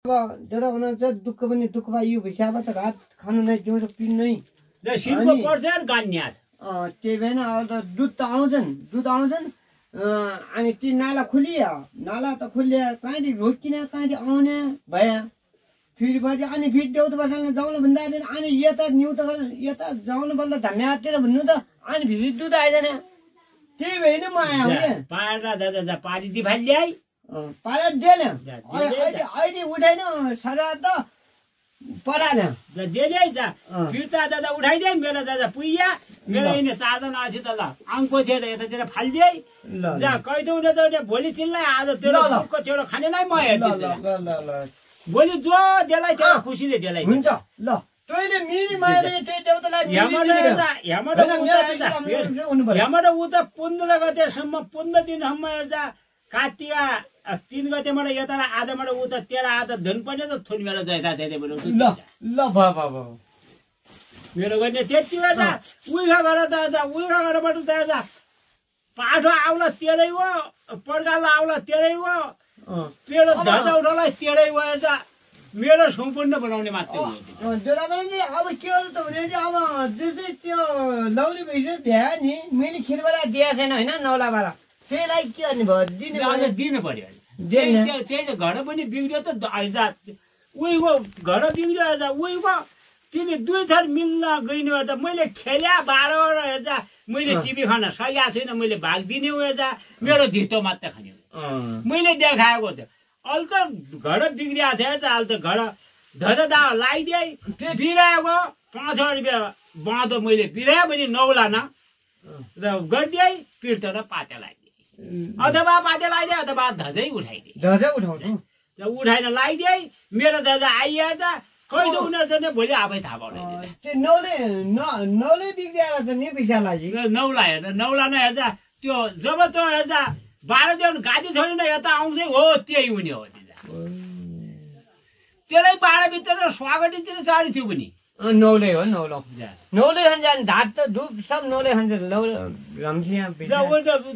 अब जरा भन्नुहुन्छ दुःख पनि दुःखमा यो हिसाब त रात खानु नै दिउँसो पिउनु नै सिलको पर्छ यार गान्यास त्यही भएन अब त दुध आउँछन् अनि ती नाला खोलियो नाला त खोलियो कहाँदेखि रोकिने कहाँदेखि आउने भयो फेरि पछि अनि फेरि देउत बसाल्न जाउँ भन्दा अनि यता न्यु त यता जाउनु बल्ल धम्यातिर भन्नु त अनि फेरि दुध आइदैन त्यही भएन म आएँ हो पारा पारिदिई फाल्दै पारा दिएन अहिले उठाइन सरा त पराएन दिएलै जा फिर्ता दादा उठाइदिए मेरो दादा पुइया मेरो यिनी चारजना अछि त ल अङ्को छ यतातिर फालिदिए जा कैदो उठे त भोलि चिल्लाइ आज तेरो दुधको तेरो खाने नै म हेर्दिन्छु भोलि जो देलाई तेरो खुसीले देलाई हुन्छ ल तैले मिली मारे त्यही देउतालाई यहाँबाट उता 15 गतेसम्म 15 दिनसम्म हेर्दा कातिया 3 गतेबाट यता आधाबाट उता तेरा आधा धन पनि त थोन मेरो जैसा त्यतिबाट ल बाबा मेरो गर्ने त्यति बेला उइखा गरेबाट त पाठो आउला तेरै हो पर्गाला आउला तेरै हो तेरो धजा उठाउलाई तेरै हो हेर्दा मेरो सम्पूर्ण बनाउने मात्रै हो अब के गर्नु त भने अब जस्तै त्यो लौरी भइसक्यो भ्या नि मैले खिरबाट दिएको छैन होइन नौलाबाट त्यसलाई के गर्ने भयो दिनु पर्यो त्यही त घर पनि बिग्रियो त उहीको घर बिग्रियो हेर्दा उहीको तिमी 2 थर मिल्न गइनु हेर्दा मैले खेल्या 12 हेर्दा मैले टिभी खान सकेको छैन मैले भाग दिने हेर्दा मेरो धितो मात्र खाने मैले देखाएको थियो अहिले त घर बिग्रिएको छ हेर्दा अहिले त घर धजा लगाइदिए बिराएको 500 रुपियाँ बाँधो मैले बिरायो भने 9 लाना र गरिदिए फिर्ता र पाते लगाइदिए अथवा पाते लगाइदिए अथवा धजै उठाइदिए उठाइन लगाइदिए मेरो दादा आइहाल्दा खै त उनीहरू भोलि आफै थाहा पाउने नौले बिग्रिएर त नि पैसा लाग्यो नौला हेर्दा नौला नै हेर्दा त्यो जब त हेर्दा 12 दिन गाडी छोडेर यता आउँदै हो त्यही हुने हो त्यसलाई 12 भित्र स्वागतीतिर सारी थियो पनि नौले हो नौले खान्छ धात त धुप सब नौले खान्छ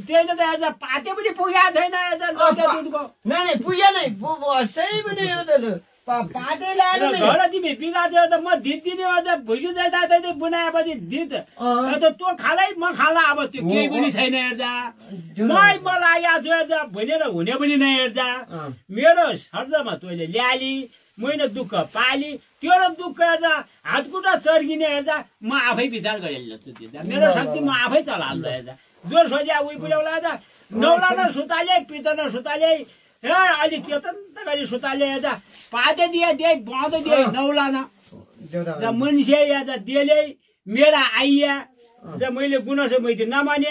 त्यही त हेर्दा पाते पनि पुगेको छैन नै पुगे नै सही पनि पाते लाएर घर तिमी बिगार्छौ त म दिदिने हेर्दा भुइसु जाँदा बनाएपछि दिद तँ खालै म खाला अब त्यो केही पनि छैन हेर्दा म लागेको छु हेर्दा भनेर हुने पनि नै हेर्दा मेरो शब्दमा तैँले ल्याली मैले दुःख पाली तेरो दुःख हेर्दा हातखुट्टा चर्किने हेर्दा म आफै विचार गरिहाल्छु मेरो शक्ति म आफै चलाल्छु हेर्दा जोर सोझ्या उही पुर्याउला हेर्दा नौला न सुताले पितल न सुताले हे अहिले चेतन गरी सुताले हेर्दा पाते दिए बाँधो दिए नौला न मनुष्य हेर्दा दिएले मेरा आइया मैले गुनासो मैले नमाने